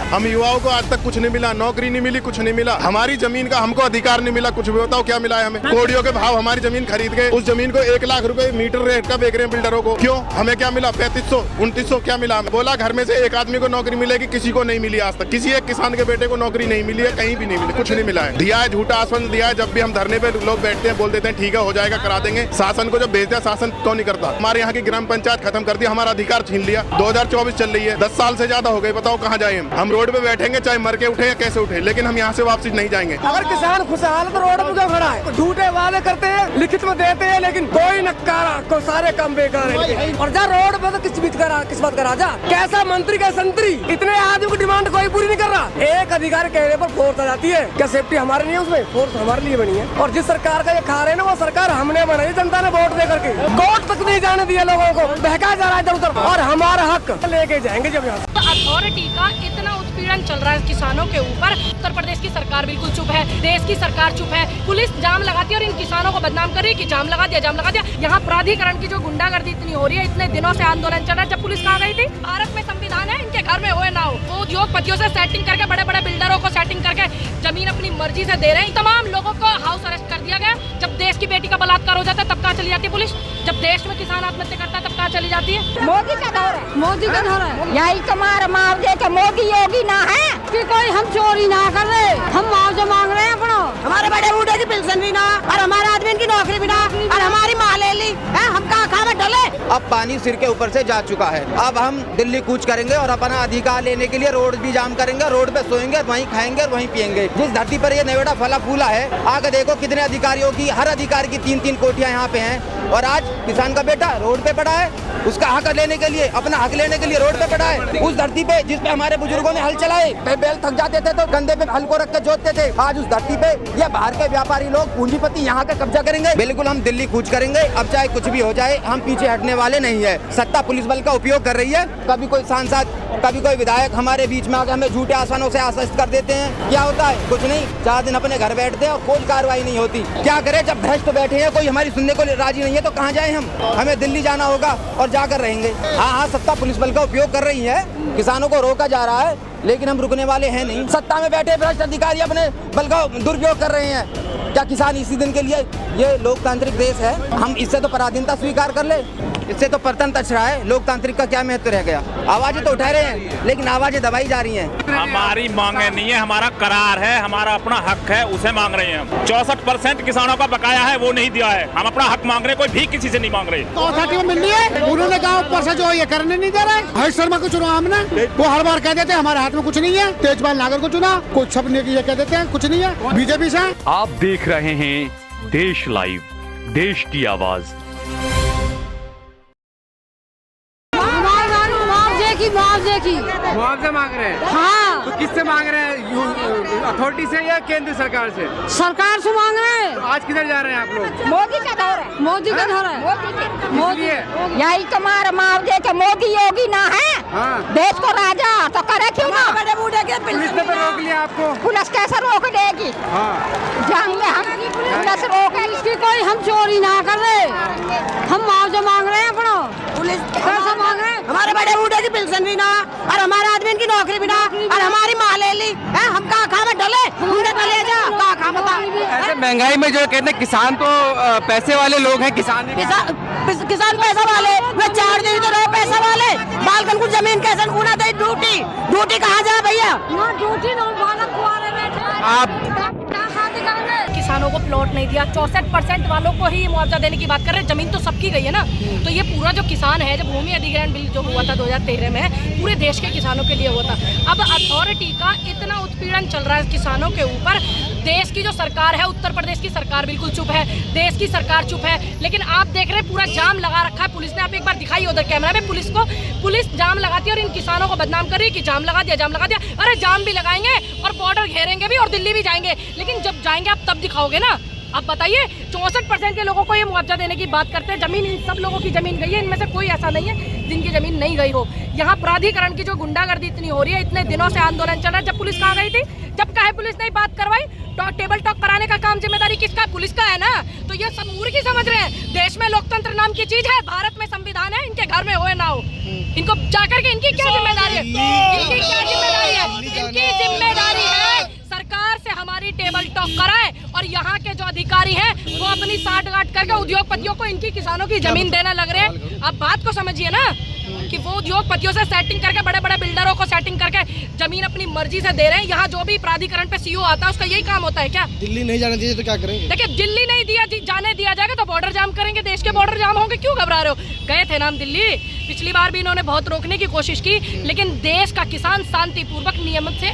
हम युवाओं को आज तक कुछ नहीं मिला, नौकरी नहीं मिली, कुछ नहीं मिला। हमारी जमीन का हमको अधिकार नहीं मिला, कुछ भी बताओ क्या मिला है हमें? कोड़ियों के भाव हमारी जमीन खरीद के उस जमीन को 1 लाख रुपए मीटर रेट का बेच रहे हैं बिल्डरों को। क्यों? हमें क्या मिला? 3500 2900 क्या मिला हमें? बोला घर में से एक आदमी को नौकरी मिलेगी, किसी को नहीं मिली आज तक। किसी एक किसान के बेटे को नौकरी नहीं मिली है, कहीं भी नहीं मिली, कुछ नहीं मिला है। दिया है, झूठा आश्वासन दिया है। जब भी हम धरने पे लोग बैठते हैं बोल देते हैं ठीक है हो जाएगा, करा देंगे। शासन को जब भेजते हैं शासन क्यों नहीं करता? हमारे यहाँ की ग्राम पंचायत खत्म कर दी, हमारा अधिकार छीन लिया। 2024 चल रही है, 10 साल से ज्यादा हो गए। बताओ कहाँ जाए हम? रोड पे बैठेंगे चाहे मर के उठे या कैसे उठे, लेकिन हम यहाँ से वापसी नहीं जाएंगे। अगर किसान खुशहाल तो रोड पे क्यों खड़ा है? झूठे वादे करते हैं, लिखित में देते हैं, लेकिन कोई नकारा को सारे काम बेकार है। और जा रोड पे तो किस्मत करा जा। कैसा मंत्री का संतरी, इतने आदमी की डिमांड कोई पूरी नहीं कर रहा। एक अधिकारी कहने पर फोर्स आ जाती है। क्या सेफ्टी हमारे लिए उसमें? फोर्स हमारे लिए बनी है। और जिस सरकार का ये खा रहे हैं ना, वो सरकार हमने बनाई, जनता ने वोट दे करके। कोर्ट तक नहीं जाने दिया लोगों को, बहका जा रहा है इधर उधर। और हमारा हक लेके जाएंगे जब यहाँ। अथॉरिटी का इतना उत्पीड़न चल रहा है किसानों के ऊपर। उत्तर प्रदेश की सरकार बिल्कुल चुप है, देश की सरकार चुप है। पुलिस जाम लगाती है और इन किसानों को बदनाम कर रही है कि जाम लगा दिया, जाम लगा दिया। यहाँ प्राधिकरण की जो गुंडागर्दी इतनी हो रही है, इतने दिनों से आंदोलन चल रहा है। जब पुलिस कहाँ गई थी? भारत में संविधान है, इनके घर में हो ना हो, वो उद्योगपतियों से सेटिंग करके, बड़े बड़े बिल्डरों को सेटिंग करके जमीन अपनी मर्जी से दे रहे हैं। तमाम लोगों को हाउस अरेस्ट कर दिया गया। जब देश की बेटी का बलात्कार हो जाता है तब कहाँ चली जाती है पुलिस? जब देश में किसान आत्महत्या करता है तब कहाँ चली जाती है? मोदी का दौर है, मोदी का दौर है। यही कमार मार दे के मोदी योगी ना है कि कोई हम चोरी ना कर रहे, हम मुआवजा मांग रहे हैं अपना। हमारे बड़े बूढ़े की पेंशन भी ना, और हमारे आदमी की नौकरी भी ना, और हमारी माँ ले ली है, हम कहाँ खा में डले। अब पानी सिर के ऊपर से जा चुका है। अब हम दिल्ली कूच करेंगे और अपना अधिकार लेने के लिए रोड भी जाम करेंगे, रोड पे सोएंगे, वहीं खाएंगे और वहीं पियेंगे। जिस धरती पर ये नेवेड़ा फला फूला है, आगे देखो कितने अधिकारियों की, हर अधिकारी की 3-3 कोठियाँ यहाँ पे हैं। और आज किसान का बेटा रोड पे पड़ा है, उसका हक लेने के लिए, अपना हक लेने के लिए रोड पे पड़ा है। उस धरती पे जिस पे हमारे बुजुर्गों ने हल चलाए, बैल थक जाते थे तो कंधे पे हल को रख के जोतते थे, आज उस धरती पे ये बाहर के व्यापारी लोग, पूंजीपति यहाँ का कब्जा करेंगे। बिल्कुल हम दिल्ली कूच करेंगे। अब चाहे कुछ भी हो जाए, हम पीछे हटने वाले नहीं है। सत्ता पुलिस बल का उपयोग कर रही है। कभी कोई सांसद, कभी कोई विधायक हमारे बीच में आकर हमें झूठे आश्वासनों से आश्वस्त कर देते हैं। क्या होता है? कुछ नहीं, 4 दिन अपने घर बैठते हैं और कोई कार्रवाई नहीं होती। क्या करें जब भ्रष्ट बैठे हैं, कोई हमारी सुनने को राजी नहीं है तो कहाँ जाए हम? हमें दिल्ली जाना होगा और जाकर रहेंगे। हाँ, सत्ता पुलिस बल का उपयोग कर रही है, किसानों को रोका जा रहा है, लेकिन हम रुकने वाले हैं नहीं। सत्ता में बैठे भ्रष्ट अधिकारी अपने बल का दुरुपयोग कर रहे हैं। क्या किसान इसी दिन के लिए? ये लोकतांत्रिक देश है, हम इससे तो पराधीनता स्वीकार कर ले, इससे तो परतंत्र अच्छा है। लोकतांत्रिक का क्या महत्व रह गया? आवाजें तो उठा रहे हैं, लेकिन आवाजें दबाई जा रही हैं। हमारी मांगे नहीं है, हमारा करार है, हमारा अपना हक है, उसे मांग रहे हैं हम। 64% किसानों का बकाया है, वो नहीं दिया है। हम अपना हक मांग रहे हैं, कोई भी किसी से नहीं मांग रहे। अथॉरिटी में मिल रही है, उन्होंने कहा ऊपर से जो ये करने नहीं दे रहे। हर्ष शर्मा को चुना हमने, वो हर बार कह देते हैं हमारे हाथ में कुछ नहीं है। तेजपाल नागर को चुना, कुछ सब ये कह देते हैं कुछ नहीं है, बीजेपी से। आप देख रहे हैं देश लाइव, देश की आवाज। मुआवजा मांग रहे हैं? हाँ। तो किससे मांग रहे हैं? अथॉरिटी से या केंद्र सरकार से? सरकार से मांग रहे हैं। तो आज किधर जा रहे हैं आप लोग? मोदी का दौर है, मोदी का दौर है। मोदी यही कमार मार दे के मोदी योगी ना है। हाँ। देश को राजा तो करे क्यों ना? बड़े बूढ़े के पुलिस ने तो रोक लिया आपको। पुलिस कैसे रोक देगी? हाँ। जाएंगे हम, पुलिस रोके इसकी कोई हम चोरी ना कर रहे, हम मुआवजा मांग रहे हैं अपना। पुलिस पैसा मांग रहे हैं, हमारे बड़े बूढ़े की पेंशन भी ना, और हमारे आदमी की नौकरी भी ना, और हमारी माँ ले ली है, हम कहाँ खा में डले, हमने डले जा कहाँ खा बता। ऐसे महंगाई में जो कहते हैं किसान तो पैसे वाले लोग हैं, किसान किसान पैसा वाले, वे 4 दिन तो रहे पैसा वाले। बालकन को जमीन कैसे गुना दे? ड्यूटी कहाँ जाए भैया? ड्यूटी ना, बालक कुआरे बैठे आप किसानों को प्लॉट नहीं दिया। 64% वालों को ही मुआवजा देने की बात कर रहे हैं। जमीन तो सबकी गई है ना। तो ये पूरा जो किसान है, जब भूमि अधिग्रहण बिल जो हुआ था 2013 में, पूरे देश के किसानों के लिए हुआ था। अब अथॉरिटी का इतना उत्पीड़न चल रहा है किसानों के ऊपर। देश की जो सरकार है, उत्तर प्रदेश की सरकार बिल्कुल चुप है, देश की सरकार चुप है, लेकिन आप देख रहे हैं पूरा जाम लगा रखा है पुलिस ने। आप एक बार दिखाई उधर कैमरा में, पुलिस जाम लगाती है और इन किसानों को बदनाम कर रही है कि जाम लगा दिया, जाम लगा दिया। अरे जाम भी लगाएंगे और बॉर्डर घेरेंगे भी और दिल्ली भी जाएंगे, लेकिन जब जाएंगे आप तब दिखाओगे ना। आप बताइए, 64% के लोगों को ये मुआवजा देने की बात करते हैं। जमीन इन सब लोगों की जमीन गई है, इनमें से कोई ऐसा नहीं है जिनकी जमीन नहीं गई हो। यहाँ प्राधिकरण की जो गुंडागर्दी इतनी हो रही है, इतने दिनों से आंदोलन चल रहा है। जब पुलिस कहाँ गई थी? जब कहे पुलिस ने बात करवाई, टेबल टॉक कराने का काम जिम्मेदारी किसका? पुलिस का है ना। तो ये सब मूर्ख समझ रहे हैं। देश में लोकतंत्र नाम की चीज है, भारत में संविधान है, इनके घर में हो ना हो, इनको जाकर के इनकी क्या जिम्मेदारी है? इनकी क्या जिम्मेदारी है? अधिकारी हैं वो अपनी साठ गांठ करके उद्योगपतियों को इनकी किसानों की जमीन देने लग रहे हैं। आप बात को समझिए ना कि वो उद्योगपतियों से सेटिंग करके बड़े बड़े बिल्डरों को सेटिंग करके जमीन अपनी मर्जी से दे रहे हैं। यहाँ जो भी प्राधिकरण पे सीईओ आता है उसका यही काम होता है क्या? दिल्ली नहीं जाने दीजिए तो क्या करेंगे? देखिए दिल्ली नहीं जाने दिया जाएगा तो बॉर्डर जाम करेंगे, देश के बॉर्डर जाम होंगे। क्यों घबरा रहे हो? गए थे ना हम दिल्ली, पिछली बार भी इन्होंने बहुत रोकने की कोशिश की, लेकिन देश का किसान शांतिपूर्वक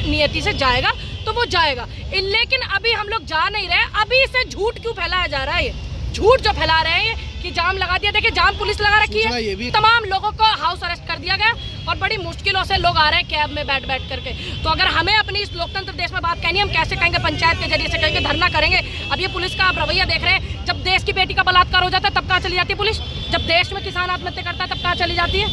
नियति से जाएगा तो वो जाएगा। लेकिन अभी हम लोग जा नहीं रहे। अभी से झूठ क्यों फैलाया जा रहा है? ये झूठ जो फैला रहे हैं कि जाम लगा दिया, देखिए जाम पुलिस लगा रखी है, तमाम लोगों को हाउस अरेस्ट कर दिया गया और बड़ी मुश्किलों से लोग आ रहे हैं कैब में बैठ करके। तो अगर हमें अपनी इस लोकतंत्र देश में बात कहनी, हम कैसे कहेंगे? पंचायत के जरिए से कहेंगे, धरना करेंगे। अब ये पुलिस का आप रवैया देख रहे हैं, जब देश की बेटी का बलात्कार हो जाता है तब कहाँ चली जाती है पुलिस? जब देश में किसान आत्महत्या करता है तब कहाँ चली जाती है?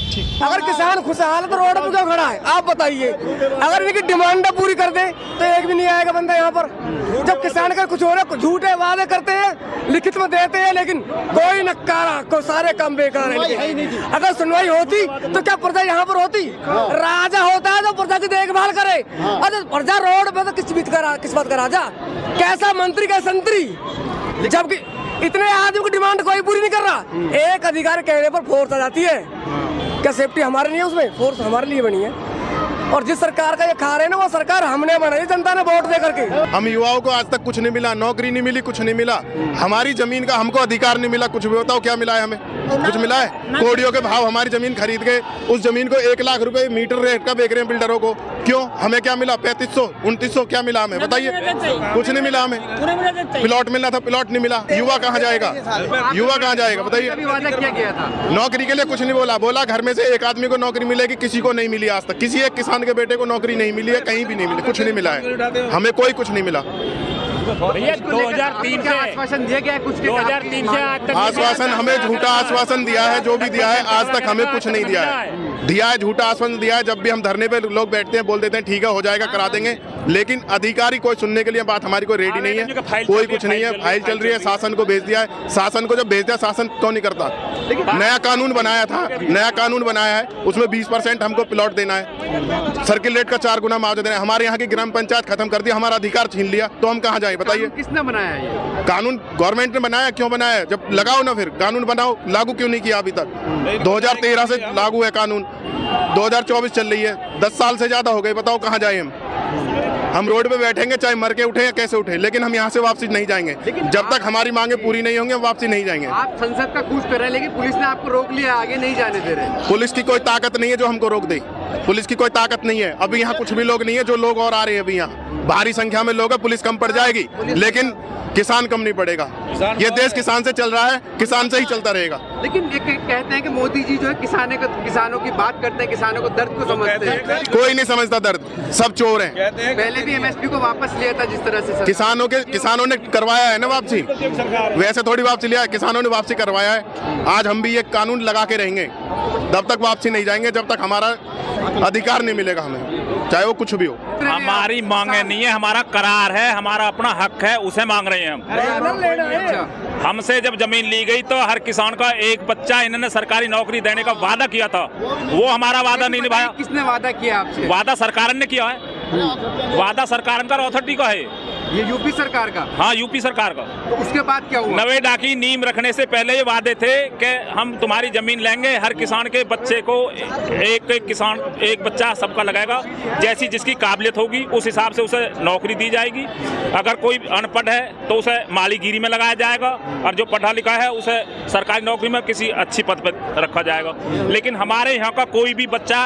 अगर किसान खुशहाल तो रोड पर क्यों खड़ा है? आप बताइए। अगर इनकी डिमांड पूरी कर दे तो एक भी नहीं आएगा बंदा यहाँ पर। जब किसान का कुछ हो रहा है, झूठे वादे करते हैं, लिखित में देते हैं, लेकिन कोई नकारा को सारे काम बेकार है। अगर सुनवाई होती तो क्या प्रजा यहाँ पर होती? राजा होता है तो प्रजा की देखभाल करे, और प्रजा रोड पे तो किस बात का राजा? कैसा मंत्री का संतरी? जबकि इतने आदमी की डिमांड कोई पूरी नहीं कर रहा। एक अधिकारी कहने पर फोर्स आ जाती है। क्या सेफ्टी हमारे नहीं है? उसमें फोर्स हमारे लिए बनी है। और जिस सरकार का ये खा रहे हैं ना, वो सरकार हमने बनाई, जनता ने वोट दे करके। हम युवाओं को आज तक कुछ नहीं मिला, नौकरी नहीं मिली, कुछ नहीं मिला। हमारी जमीन का हमको अधिकार नहीं मिला। कुछ भी बताओ क्या मिला है हमें? कुछ मिला है? कोड़ियों के भाव हमारी जमीन खरीद के उस जमीन को 1 लाख रुपए मीटर रेट का बेच रहे हैं बिल्डरों को। क्यों? हमें क्या मिला? 3500 2900 क्या मिला हमें? बताइए। कुछ नहीं मिला हमें। प्लॉट मिलना था, प्लॉट नहीं मिला। युवा कहाँ जाएगा? युवा कहाँ जाएगा? बताइए। नौकरी के लिए कुछ नहीं बोला घर में से एक आदमी को नौकरी मिलेगी, किसी को नहीं मिली आज तक। किसी एक किसान के बेटे को नौकरी नहीं मिली है, कहीं भी नहीं मिली, कुछ नहीं मिला है हमें, कोई कुछ नहीं मिला। 2003 से आश्वासन दिया गया है कुछ? 2003 से आज तक आश्वासन हमें झूठा आश्वासन दिया है। जो भी दिया है आज तक हमें कुछ नहीं दिया है, झूठा आश्वासन दिया है। जब भी हम धरने पे लोग बैठते हैं बोल देते हैं ठीक है हो जाएगा, करा देंगे, लेकिन अधिकारी कोई सुनने के लिए बात हमारी कोई रेडी नहीं है। कोई कुछ नहीं है, फाइल चल रही है, शासन को भेज दिया है। शासन को जब भेज दिया, शासन क्यों नहीं करता? नया कानून बनाया था, नया कानून बनाया है, उसमें 20% हमको प्लॉट देना है, सर्किल रेट का 4 गुना मुआवजा देना है। हमारे यहाँ की ग्राम पंचायत खत्म कर दी, हमारा अधिकार छीन लिया, तो हम कहाँ जाए? बताइए। किसने बनाया ये कानून? गवर्नमेंट ने बनाया। क्यों बनाया? जब लगाओ ना, फिर कानून बनाओ। लागू क्यों नहीं किया अभी तक? 2013 से लागू है कानून, 2024 चल रही है, 10 साल से ज्यादा हो गए। बताओ कहाँ जाए हम रोड पे बैठेंगे, चाहे मर के उठे या कैसे उठे, लेकिन हम यहाँ से वापसी नहीं जाएंगे। जब तक हमारी मांगे पूरी नहीं होंगी हम वापसी नहीं जाएंगे। आप संसद का कूच कर रहे हैं, लेकिन पुलिस ने आपको रोक लिया, आगे नहीं जाने दे रहे। पुलिस की कोई ताकत नहीं है जो हमको रोक दे। पुलिस की कोई ताकत नहीं है। अभी यहाँ कुछ भी लोग नहीं है, जो लोग और आ रहे हैं अभी यहाँ भारी संख्या में लोग हैं। पुलिस कम पड़ जाएगी, लेकिन किसान कम नहीं पड़ेगा। ये देश किसान से चल रहा है, किसान से ही चलता रहेगा। लेकिन ये कहते हैं कि मोदी जी जो है किसानों की बात करते हैं, किसानों को दर्द को समझते हैं। कोई नहीं समझता दर्द, सब चोर हैं। पहले भी एमएसपी को वापस लिया था जिस तरह से किसानों ने करवाया है ना वापसी, वैसे थोड़ी वापसी लिया है, किसानों ने वापसी करवाया है। आज हम भी ये कानून लगा के रहेंगे, तब तक वापसी नहीं जाएंगे जब तक हमारा अधिकार नहीं मिलेगा हमें, चाहे वो कुछ भी हो। हमारी मांगे नहीं है, हमारा करार है, हमारा अपना हक है, उसे मांग रहे हैं हम। हमसे जब जमीन ली गई तो हर किसान का एक बच्चा इन्होंने सरकारी नौकरी देने का वादा किया था, वो हमारा वादा नहीं निभाया। किसने वादा किया आपसे? वादा सरकार ने किया है, वादा सरकार का अथॉरिटी का है। ये यूपी सरकार का? हाँ, यूपी सरकार का। तो उसके बाद क्या हुआ? नवेदा की नींव रखने से पहले ये वादे थे कि हम तुम्हारी जमीन लेंगे, हर किसान के बच्चे को एक बच्चा सबका लगाएगा, जैसी जिसकी काबिलियत होगी उस हिसाब से उसे नौकरी दी जाएगी। अगर कोई अनपढ़ है तो उसे मालीगिरी में लगाया जाएगा, और जो पढ़ा लिखा है उसे सरकारी नौकरी में किसी अच्छी पद पर रखा जाएगा। लेकिन हमारे यहाँ का कोई भी बच्चा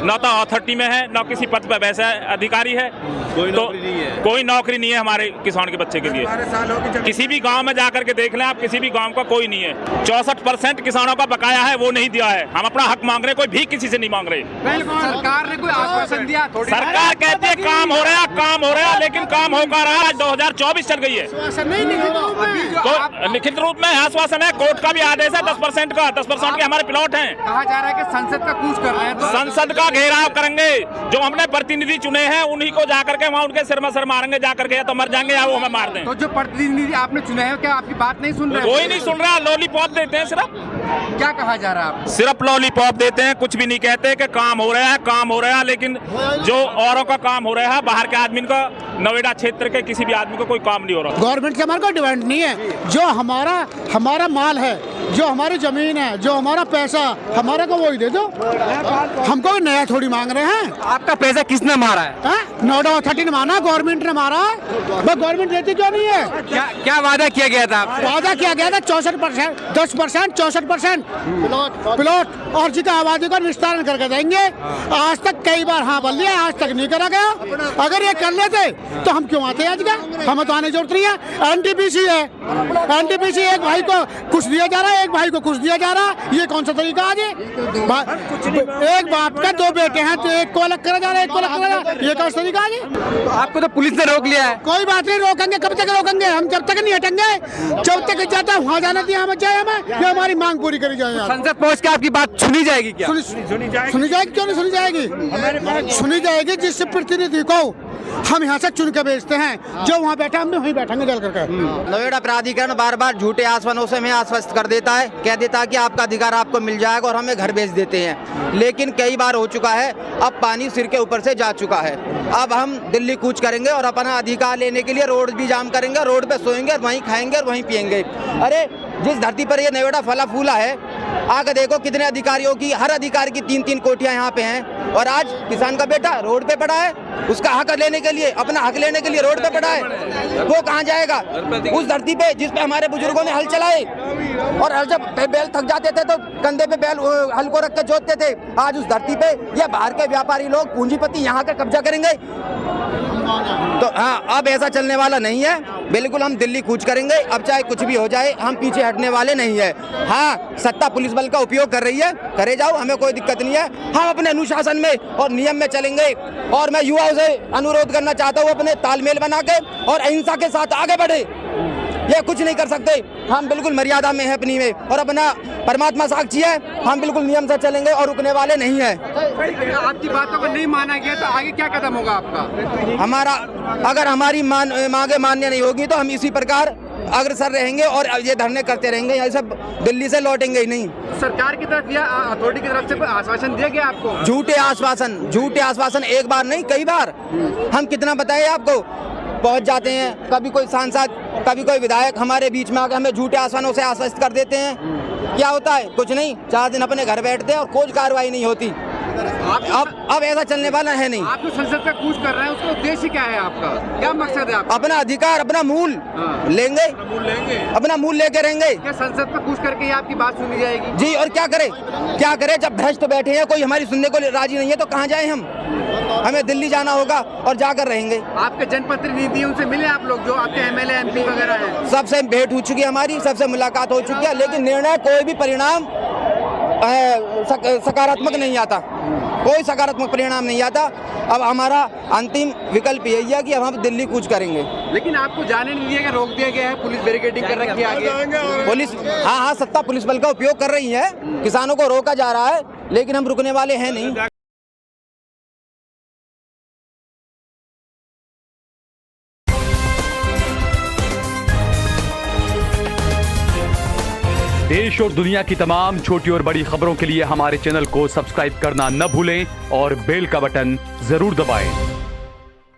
न तो अथॉरिटी में है, न किसी पद पर वैसा अधिकारी है, कोई नौकरी नहीं है हमारे किसान के बच्चे के लिए। किसी भी गांव में जाकर के देख लें आप, किसी भी गांव का कोई नहीं है। 64% किसानों का बकाया है, वो नहीं दिया है। हम अपना हक मांग रहे हैं, कोई भी किसी से नहीं मांग रहे। सरकार ने कोई आश्वासन दिया? सरकार कहती है काम हो रहा है, लेकिन काम होगा रहा है। 2024 चल गई है, तो लिखित रूप में आश्वासन है, कोर्ट का भी आदेश है 10% का, 10% के हमारे प्लॉट हैं। कहा जा रहा है कि संसद का कूच कर रहे हैं। संसद का घेराव करेंगे, जो हमने प्रतिनिधि चुने हैं उन्हीं को जाकर के वहाँ उनके सिर में सर मारेंगे जाकर के, या तो मर जाएंगे या वो हमें मार दें। तो जो प्रतिनिधि आपने चुने हैं, क्या आपकी बात नहीं सुन रहे? कोई नहीं सुन रहा, लॉलीपॉप देते हैं सिर्फ। क्या कहा जा रहा है? सिर्फ लॉलीपॉप देते हैं, कुछ भी नहीं कहते कि काम हो रहा है, लेकिन जो औरों का काम हो रहा है, बाहर के आदमी का नोएडा क्षेत्र के किसी भी आदमी को कोई काम नहीं हो रहा। गवर्नमेंट से हमारा कोई डिमांड नहीं है। जो हमारा माल है, जो हमारी जमीन है, जो हमारा पैसा, हमारा को वही दे दो। हमको नया थोड़ी मांग रहे हैं। आपका पैसा किसने मारा है? नोएडा अथॉरिटी ने मारा, गवर्नमेंट ने मारा। बस गवर्नमेंट देती क्यों नहीं है? क्या वादा किया गया था? वादा किया गया था 64%, 10%, 64% प्लॉट और जितना आबादी का विस्तारण करके देंगे। आज तक कई बार हाँ बोल लिया, आज तक नहीं करा गया। अगर ये कर लेते तो हम क्यों आते आज का? हमें तो आने की जरूरत नहीं है। एनटीपीसी है, एनटीपीसी एक भाई को कुछ दिया जा रहा है, एक भाई को कुछ दिया जा रहा है। ये कौन सा तरीका आज है? एक बाप का दो बेटे हैं तो एक को अलग करा जा रहा है, एक को अलग करा जा रहा है। ये कौन सा तरीका आज है? आपको तो पुलिस ने रोक लिया है। कोई बात नहीं, रोकेंगे। कब तक रोकेंगे? हम जब तक नहीं हटेंगे, जब तक जाता है वहाँ जाना दिया हमें चाहिए। हमें ये हमारी मांग पूरी करी जाए। संसद पहुंच के आपकी बात सुनी जाएगी क्या? सुनी जाएगी, क्यों नहीं सुनी जाएगी? सुनी जाएगी। जिससे प्रतिनिधि को हम यहाँ से चुन के भेजते हैं, जो वहाँ बैठा हम वहीं बैठेंगे जल करके। नोएडा प्राधिकरण बार बार झूठे आश्वासनों से हमें आश्वस्त कर देता है, कह देता है कि आपका अधिकार आपको मिल जाएगा और हमें घर भेज देते हैं। लेकिन कई बार हो चुका है, अब पानी सिर के ऊपर से जा चुका है। अब हम दिल्ली कूच करेंगे और अपना अधिकार लेने के लिए रोड भी जाम करेंगे, रोड पे सोएंगे और वहीं खाएंगे और वहीं पिएंगे। अरे जिस धरती पर ये नोएडा फला फूला है, आगे देखो कितने अधिकारियों की, हर अधिकारी की 3-3 कोठियां यहाँ पे हैं। और आज किसान का बेटा रोड पे पड़ा है, उसका हक लेने के लिए, अपना हक लेने के लिए रोड पे पड़ा है। वो कहाँ जाएगा? उस धरती पे जिस पे हमारे बुजुर्गों ने हल चलाए और हल जब बैल थक जाते थे तो कंधे पे बैल हल को रख के जोतते थे। आज उस धरती पे ये बाहर के व्यापारी लोग, पूंजीपति यहाँ का कब्जा करेंगे। तो हाँ, अब ऐसा चलने वाला नहीं है। बिल्कुल हम दिल्ली कूच करेंगे, अब चाहे कुछ भी हो जाए, हम पीछे हटने वाले नहीं है। हाँ, सत्ता पुलिस बल का उपयोग कर रही है, करे जाओ, हमें कोई दिक्कत नहीं है। हम अपने अनुशासन में और नियम में चलेंगे। और मैं युवाओं से अनुरोध करना चाहता हूँ, अपने तालमेल बना के और अहिंसा के साथ आगे बढ़े। ये कुछ नहीं कर सकते। हम बिल्कुल मर्यादा में है अपनी में, और अपना परमात्मा साक्षी है, हम बिल्कुल नियम से चलेंगे और रुकने वाले नहीं है। आपकी बातों को नहीं माना गया तो आगे क्या कदम होगा आपका? हमारा अगर हमारी मांगे मान्य नहीं होगी तो हम इसी प्रकार अग्रसर रहेंगे और ये धरने करते रहेंगे। ये सब दिल्ली से लौटेंगे ही नहीं। सरकार की तरफ या अथॉरिटी की तरफ से कोई आश्वासन दिया गया आपको? झूठे आश्वासन एक बार नहीं, कई बार। हम कितना बताएं आपको? पहुंच जाते हैं, कभी कोई सांसद, कभी कोई विधायक हमारे बीच में आकर हमें झूठे आश्वासनों से आश्वस्त कर देते हैं। क्या होता है? कुछ नहीं, 4 दिन अपने घर बैठते हैं और कोई कार्रवाई नहीं होती। अब ऐसा चलने वाला है नहीं। आप जो संसद पे कूच कर रहे हैं, उसका उद्देश्य क्या है आपका? क्या मकसद है आपका? अपना अधिकार, अपना मूल लेंगे, अपना मूल लेके रहेंगे। क्या संसद पे कूच करके आपकी बात सुनी जाएगी? जी, और क्या करे? जब भ्रष्ट बैठे हैं, कोई हमारी सुनने को राजी नहीं है तो कहाँ जाए हम? हमें दिल्ली जाना होगा और जाकर रहेंगे। आपके जनप्रतिनिधि उनसे मिले आप लोग, जो आपके एमएलए एमपी वगैरह हैं? सबसे भेंट हो चुकी है हमारी, सबसे मुलाकात हो चुकी है, लेकिन निर्णय कोई भी परिणाम सकारात्मक नहीं आता। कोई सकारात्मक परिणाम नहीं आता। अब हमारा अंतिम विकल्प यही है कि अब हम दिल्ली कूच करेंगे। लेकिन आपको जाने नहीं दिया, रोक दिया गया है, पुलिस बैरिकेडिंग कर रखी है आगे। पुलिस हाँ, सत्ता पुलिस बल का उपयोग कर रही है, किसानों को रोका जा रहा है, लेकिन हम रुकने वाले हैं नहीं। देश और दुनिया की तमाम छोटी और बड़ी खबरों के लिए हमारे चैनल को सब्सक्राइब करना न भूलें और बेल का बटन जरूर दबाएं।